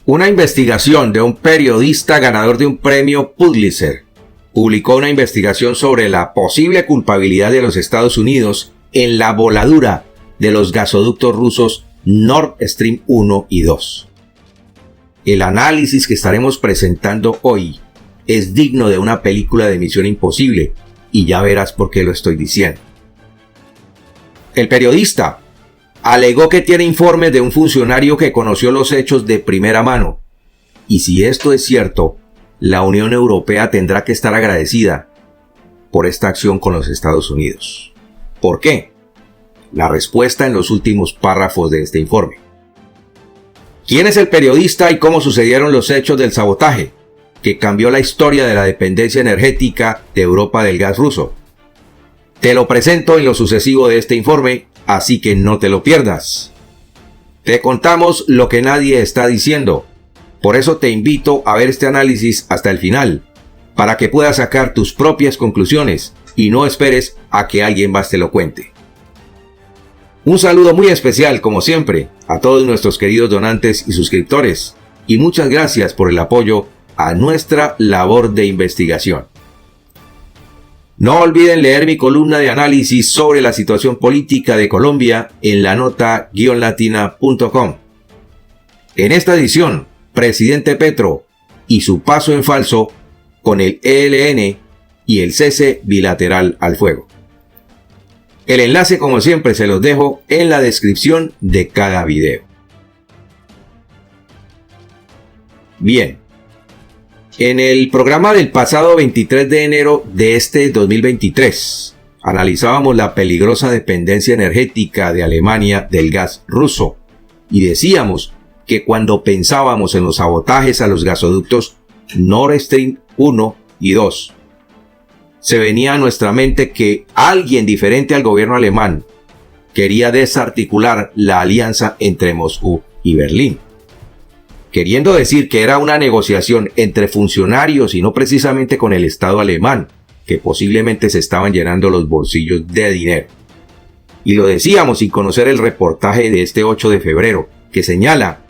Una investigación de un periodista ganador de un premio Pulitzer publicó una investigación sobre la posible culpabilidad de los Estados Unidos en la voladura de los gasoductos rusos Nord Stream 1 y 2. El análisis que estaremos presentando hoy es digno de una película de Misión Imposible, y ya verás por qué lo estoy diciendo. El periodista alegó que tiene informes de un funcionario que conoció los hechos de primera mano, y si esto es cierto, la Unión Europea tendrá que estar agradecida por esta acción con los Estados Unidos. ¿Por qué? La respuesta en los últimos párrafos de este informe. ¿Quién es el periodista y cómo sucedieron los hechos del sabotaje que cambió la historia de la dependencia energética de Europa del gas ruso? Te lo presento en lo sucesivo de este informe, así que no te lo pierdas. Te contamos lo que nadie está diciendo. Por eso te invito a ver este análisis hasta el final, para que puedas sacar tus propias conclusiones y no esperes a que alguien más te lo cuente. Un saludo muy especial, como siempre, a todos nuestros queridos donantes y suscriptores, y muchas gracias por el apoyo a nuestra labor de investigación. No olviden leer mi columna de análisis sobre la situación política de Colombia en lanota-latina.com. En esta edición, Presidente Petro y su paso en falso con el ELN y el cese bilateral al fuego. El enlace, como siempre, se los dejo en la descripción de cada video. Bien. En el programa del pasado 23 de enero de este 2023, analizábamos la peligrosa dependencia energética de Alemania del gas ruso y decíamos que cuando pensábamos en los sabotajes a los gasoductos Nord Stream 1 y 2, se venía a nuestra mente que alguien diferente al gobierno alemán quería desarticular la alianza entre Moscú y Berlín, queriendo decir que era una negociación entre funcionarios y no precisamente con el Estado alemán, que posiblemente se estaban llenando los bolsillos de dinero. Y lo decíamos sin conocer el reportaje de este 8 de febrero, que señala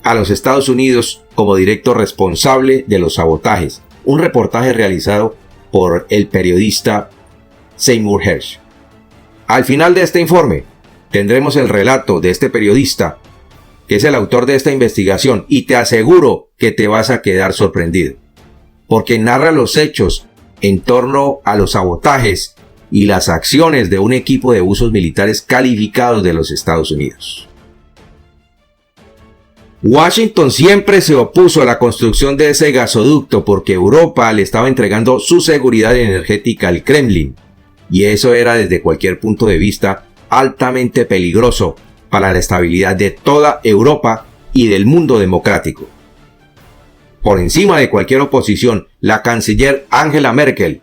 a los Estados Unidos como directo responsable de los sabotajes, un reportaje realizado por el periodista Seymour Hersh. Al final de este informe tendremos el relato de este periodista, que es el autor de esta investigación, y te aseguro que te vas a quedar sorprendido, porque narra los hechos en torno a los sabotajes y las acciones de un equipo de buzos militares calificados de los Estados Unidos. Washington siempre se opuso a la construcción de ese gasoducto porque Europa le estaba entregando su seguridad energética al Kremlin, y eso era desde cualquier punto de vista altamente peligroso para la estabilidad de toda Europa y del mundo democrático. Por encima de cualquier oposición, la canciller Angela Merkel,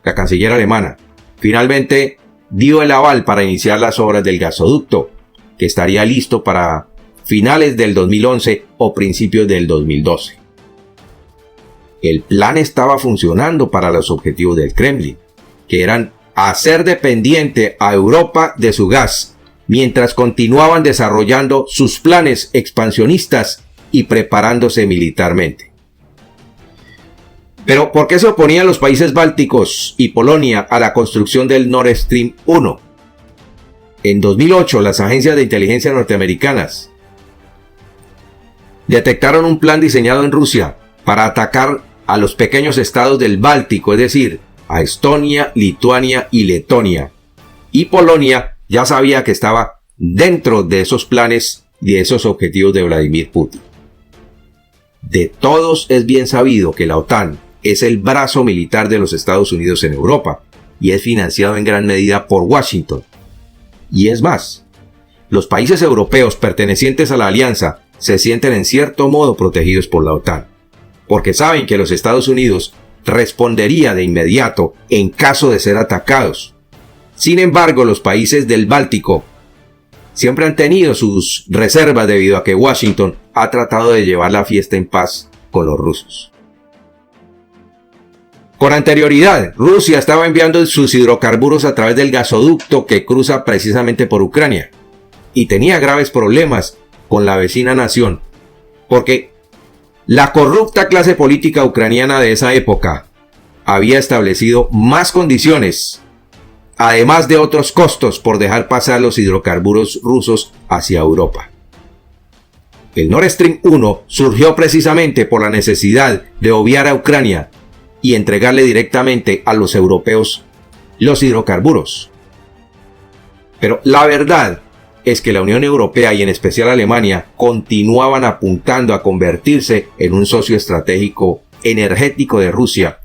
la canciller alemana, finalmente dio el aval para iniciar las obras del gasoducto, que estaría listo para finales del 2011 o principios del 2012. El plan estaba funcionando para los objetivos del Kremlin, que eran hacer dependiente a Europa de su gas, mientras continuaban desarrollando sus planes expansionistas y preparándose militarmente. Pero ¿por qué se oponían los países bálticos y Polonia a la construcción del Nord Stream 1? En 2008, las agencias de inteligencia norteamericanas detectaron un plan diseñado en Rusia para atacar a los pequeños estados del Báltico, es decir, a Estonia, Lituania y Letonia. Y Polonia ya sabía que estaba dentro de esos planes y de esos objetivos de Vladimir Putin. De todos es bien sabido que la OTAN es el brazo militar de los Estados Unidos en Europa y es financiado en gran medida por Washington. Y es más, los países europeos pertenecientes a la alianza se sienten en cierto modo protegidos por la OTAN, porque saben que los Estados Unidos respondería de inmediato en caso de ser atacados. Sin embargo, los países del Báltico siempre han tenido sus reservas debido a que Washington ha tratado de llevar la fiesta en paz con los rusos. Con anterioridad, Rusia estaba enviando sus hidrocarburos a través del gasoducto que cruza precisamente por Ucrania y tenía graves problemas con la vecina nación Porque la corrupta clase política ucraniana de esa época había establecido más condiciones, además de otros costos por dejar pasar los hidrocarburos rusos hacia Europa. El Nord Stream 1 surgió precisamente por la necesidad de obviar a Ucrania y entregarle directamente a los europeos los hidrocarburos. Pero la verdad es que la Unión Europea y en especial Alemania continuaban apuntando a convertirse en un socio estratégico energético de Rusia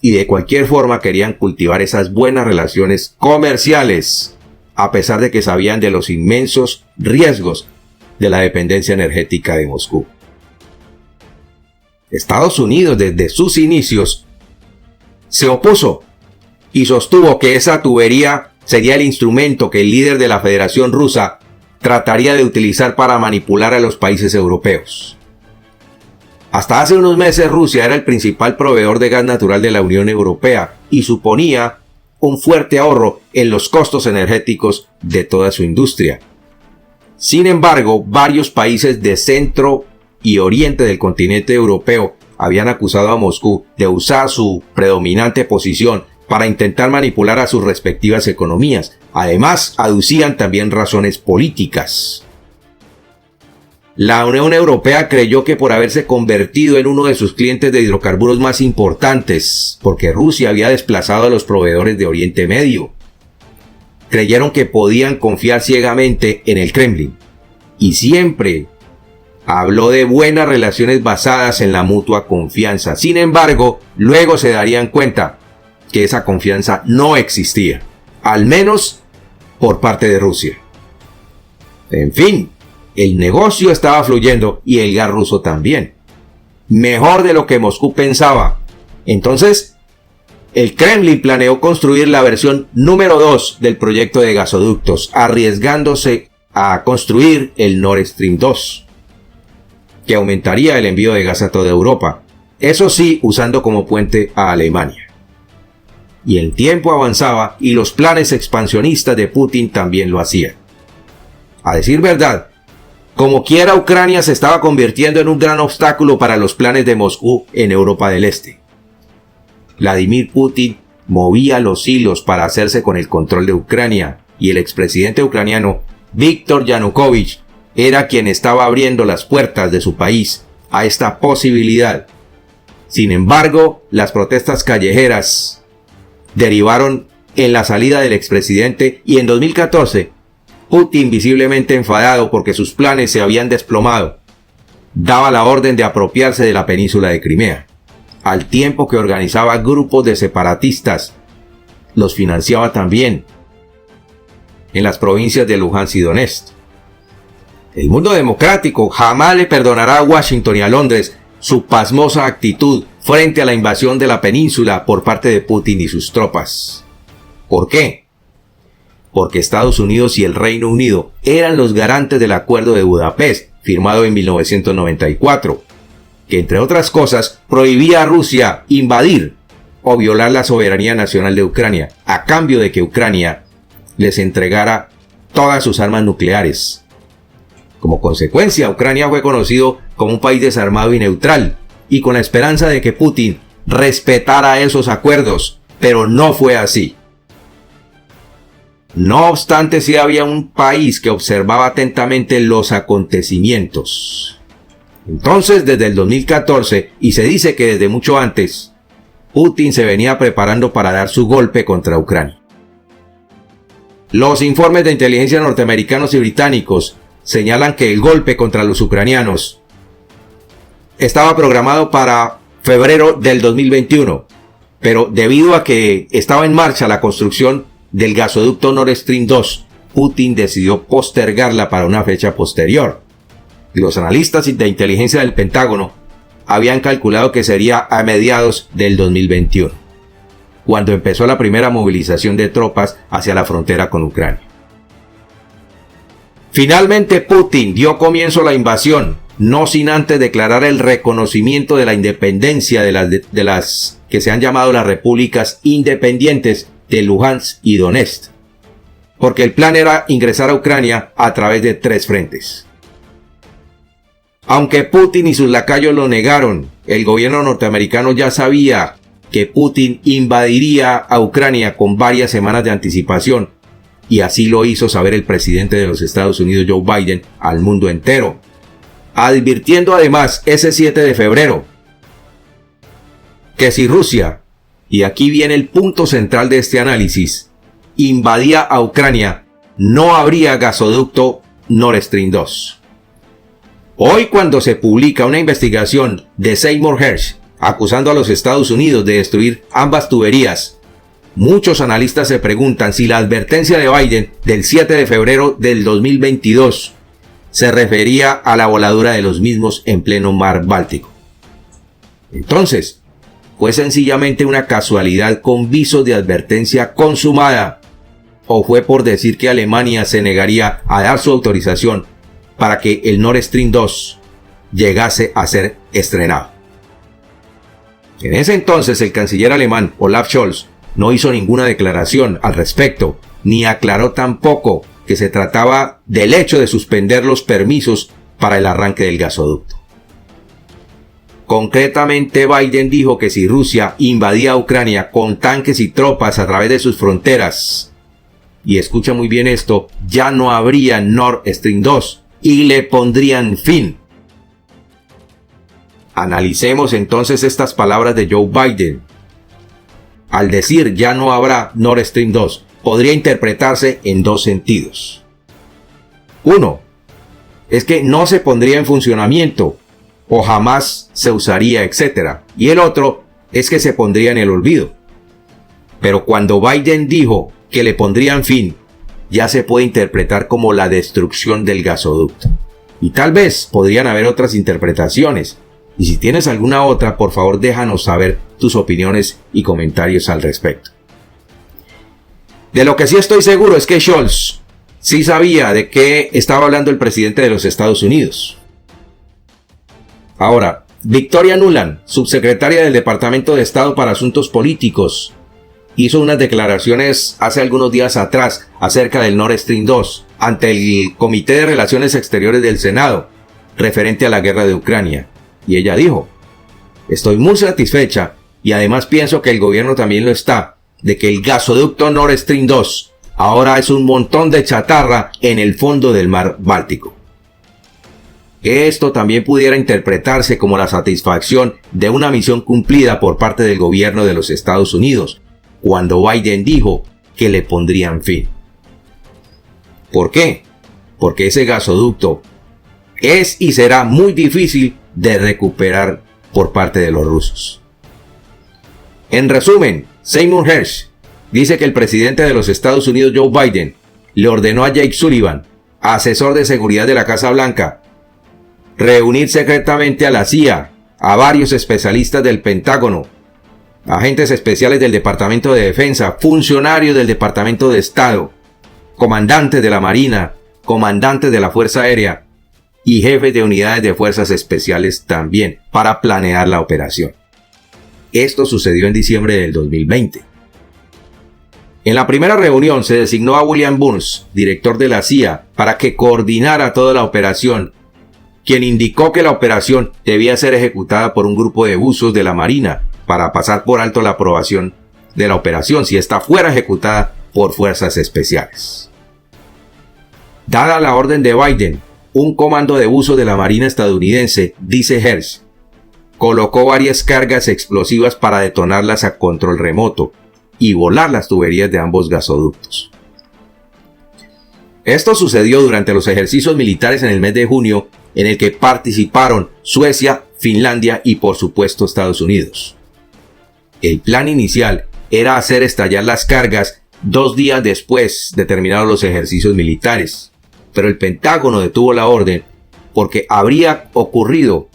y de cualquier forma querían cultivar esas buenas relaciones comerciales, a pesar de que sabían de los inmensos riesgos de la dependencia energética de Moscú. Estados Unidos desde sus inicios se opuso y sostuvo que esa tubería sería el instrumento que el líder de la Federación Rusa trataría de utilizar para manipular a los países europeos. Hasta hace unos meses Rusia era el principal proveedor de gas natural de la Unión Europea y suponía un fuerte ahorro en los costos energéticos de toda su industria. Sin embargo, varios países de centro y oriente del continente europeo habían acusado a Moscú de usar su predominante posición para intentar manipular a sus respectivas economías. Además, aducían también razones políticas. La Unión Europea creyó que por haberse convertido en uno de sus clientes de hidrocarburos más importantes, porque Rusia había desplazado a los proveedores de Oriente Medio, creyeron que podían confiar ciegamente en el Kremlin. Y siempre habló de buenas relaciones basadas en la mutua confianza. Sin embargo, luego se darían cuenta que esa confianza no existía, al menos por parte de Rusia. En fin, el negocio estaba fluyendo y el gas ruso también. Mejor de lo que Moscú pensaba. Entonces, el Kremlin planeó construir la versión número 2 del proyecto de gasoductos, arriesgándose a construir el Nord Stream 2, que aumentaría el envío de gas a toda Europa, eso sí, usando como puente a Alemania. Y el tiempo avanzaba y los planes expansionistas de Putin también lo hacían. A decir verdad, como quiera Ucrania se estaba convirtiendo en un gran obstáculo para los planes de Moscú en Europa del Este. Vladimir Putin movía los hilos para hacerse con el control de Ucrania y el expresidente ucraniano Víktor Yanukovych era quien estaba abriendo las puertas de su país a esta posibilidad. Sin embargo, las protestas callejeras derivaron en la salida del expresidente y en 2014, Putin, visiblemente enfadado porque sus planes se habían desplomado, daba la orden de apropiarse de la península de Crimea, al tiempo que organizaba grupos de separatistas. Los financiaba también en las provincias de Luhansk y Donetsk. El mundo democrático jamás le perdonará a Washington y a Londres su pasmosa actitud frente a la invasión de la península por parte de Putin y sus tropas. ¿Por qué? Porque Estados Unidos y el Reino Unido eran los garantes del Acuerdo de Budapest, firmado en 1994, que entre otras cosas prohibía a Rusia invadir o violar la soberanía nacional de Ucrania, a cambio de que Ucrania les entregara todas sus armas nucleares. Como consecuencia, Ucrania fue conocido como un país desarmado y neutral, y con la esperanza de que Putin respetara esos acuerdos, pero no fue así. No obstante, sí había un país que observaba atentamente los acontecimientos. Entonces, desde el 2014, y se dice que desde mucho antes, Putin se venía preparando para dar su golpe contra Ucrania. Los informes de inteligencia norteamericanos y británicos señalan que el golpe contra los ucranianos estaba programado para febrero del 2021, pero debido a que estaba en marcha la construcción del gasoducto Nord Stream 2, Putin decidió postergarla para una fecha posterior. Los analistas de inteligencia del Pentágono habían calculado que sería a mediados del 2021, cuando empezó la primera movilización de tropas hacia la frontera con Ucrania. Finalmente Putin dio comienzo a la invasión, no sin antes declarar el reconocimiento de la independencia de las que se han llamado las repúblicas independientes de Luhansk y Donetsk, porque el plan era ingresar a Ucrania a través de 3 frentes. Aunque Putin y sus lacayos lo negaron, el gobierno norteamericano ya sabía que Putin invadiría a Ucrania con varias semanas de anticipación, y así lo hizo saber el presidente de los Estados Unidos, Joe Biden, al mundo entero, advirtiendo además ese 7 de febrero que si Rusia, y aquí viene el punto central de este análisis, invadía a Ucrania, no habría gasoducto Nord Stream 2. Hoy, cuando se publica una investigación de Seymour Hersh acusando a los Estados Unidos de destruir ambas tuberías, muchos analistas se preguntan si la advertencia de Biden del 7 de febrero del 2022 se refería a la voladura de los mismos en pleno mar Báltico. Entonces, ¿fue sencillamente una casualidad con visos de advertencia consumada? ¿O fue por decir que Alemania se negaría a dar su autorización para que el Nord Stream 2 llegase a ser estrenado? En ese entonces el canciller alemán Olaf Scholz no hizo ninguna declaración al respecto, ni aclaró tampoco que se trataba del hecho de suspender los permisos para el arranque del gasoducto. Concretamente, Biden dijo que si Rusia invadía Ucrania con tanques y tropas a través de sus fronteras, y escucha muy bien esto, ya no habría Nord Stream 2 y le pondrían fin. Analicemos entonces estas palabras de Joe Biden. Al decir ya no habrá Nord Stream 2, podría interpretarse en dos sentidos. Uno, es que no se pondría en funcionamiento, o jamás se usaría, etc. Y el otro es que se pondría en el olvido. Pero cuando Biden dijo que le pondrían fin, ya se puede interpretar como la destrucción del gasoducto. Y tal vez podrían haber otras interpretaciones. Y si tienes alguna otra, por favor déjanos saber tus opiniones y comentarios al respecto. De lo que sí estoy seguro es que Scholz sí sabía de qué estaba hablando el presidente de los Estados Unidos. Ahora, Victoria Nuland, subsecretaria del Departamento de Estado para Asuntos Políticos, hizo unas declaraciones hace algunos días atrás acerca del Nord Stream 2 ante el Comité de Relaciones Exteriores del Senado, referente a la guerra de Ucrania. Y ella dijo: estoy muy satisfecha, y además pienso que el gobierno también lo está, de que el gasoducto Nord Stream 2 ahora es un montón de chatarra en el fondo del mar Báltico. Esto también pudiera interpretarse como la satisfacción de una misión cumplida por parte del gobierno de los Estados Unidos, cuando Biden dijo que le pondrían fin. ¿Por qué? Porque ese gasoducto es y será muy difícil de recuperar por parte de los rusos. En resumen, Seymour Hersh dice que el presidente de los Estados Unidos, Joe Biden, le ordenó a Jake Sullivan, asesor de seguridad de la Casa Blanca, reunir secretamente a la CIA, a varios especialistas del Pentágono, agentes especiales del Departamento de Defensa, funcionarios del Departamento de Estado, comandantes de la Marina, comandantes de la Fuerza Aérea y jefes de unidades de fuerzas especiales también, para planear la operación. Esto sucedió en diciembre del 2020. En la primera reunión se designó a William Burns, director de la CIA, para que coordinara toda la operación, quien indicó que la operación debía ser ejecutada por un grupo de buzos de la Marina para pasar por alto la aprobación de la operación si ésta fuera ejecutada por fuerzas especiales. Dada la orden de Biden, un comando de buzos de la Marina estadounidense, dice Hersh, colocó varias cargas explosivas para detonarlas a control remoto y volar las tuberías de ambos gasoductos. Esto sucedió durante los ejercicios militares en el mes de junio, en el que participaron Suecia, Finlandia y por supuesto Estados Unidos. El plan inicial era hacer estallar las cargas 2 días después de terminados los ejercicios militares, pero el Pentágono detuvo la orden porque habría ocurrido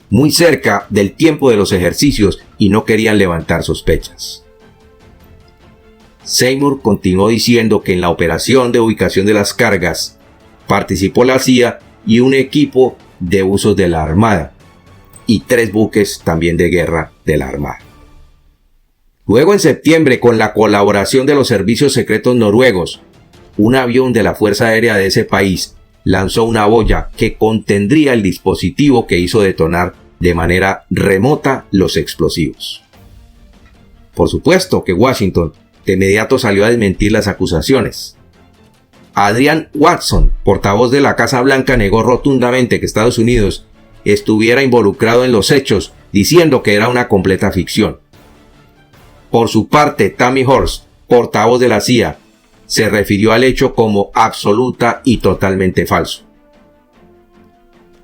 muy cerca del tiempo de los ejercicios y no querían levantar sospechas. Seymour continuó diciendo que en la operación de ubicación de las cargas participó la CIA y un equipo de buzos de la Armada y 3 buques también de guerra de la Armada. Luego, en septiembre, con la colaboración de los servicios secretos noruegos, un avión de la Fuerza Aérea de ese país lanzó una boya que contendría el dispositivo que hizo detonar de manera remota los explosivos. Por supuesto que Washington de inmediato salió a desmentir las acusaciones. Adrian Watson, portavoz de la Casa Blanca, negó rotundamente que Estados Unidos estuviera involucrado en los hechos, diciendo que era una completa ficción. Por su parte, Tammy Horst, portavoz de la CIA, se refirió al hecho como absoluta y totalmente falso.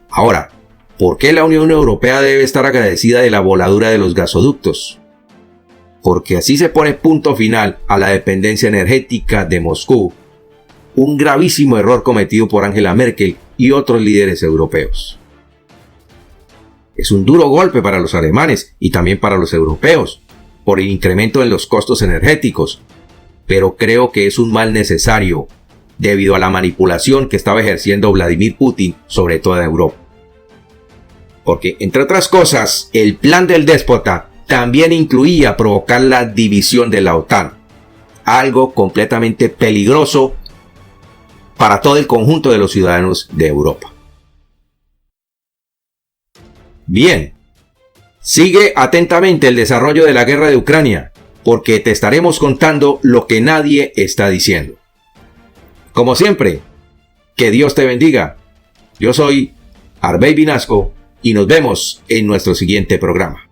Ahora, ¿por qué la Unión Europea debe estar agradecida de la voladura de los gasoductos? Porque así se pone punto final a la dependencia energética de Moscú, un gravísimo error cometido por Angela Merkel y otros líderes europeos. Es un duro golpe para los alemanes y también para los europeos, por el incremento en los costos energéticos, pero creo que es un mal necesario debido a la manipulación que estaba ejerciendo Vladimir Putin sobre toda Europa. Porque, entre otras cosas, el plan del déspota también incluía provocar la división de la OTAN, algo completamente peligroso para todo el conjunto de los ciudadanos de Europa. Bien, sigue atentamente el desarrollo de la guerra de Ucrania, porque te estaremos contando lo que nadie está diciendo. Como siempre, que Dios te bendiga. Yo soy Arvey Vinasco y nos vemos en nuestro siguiente programa.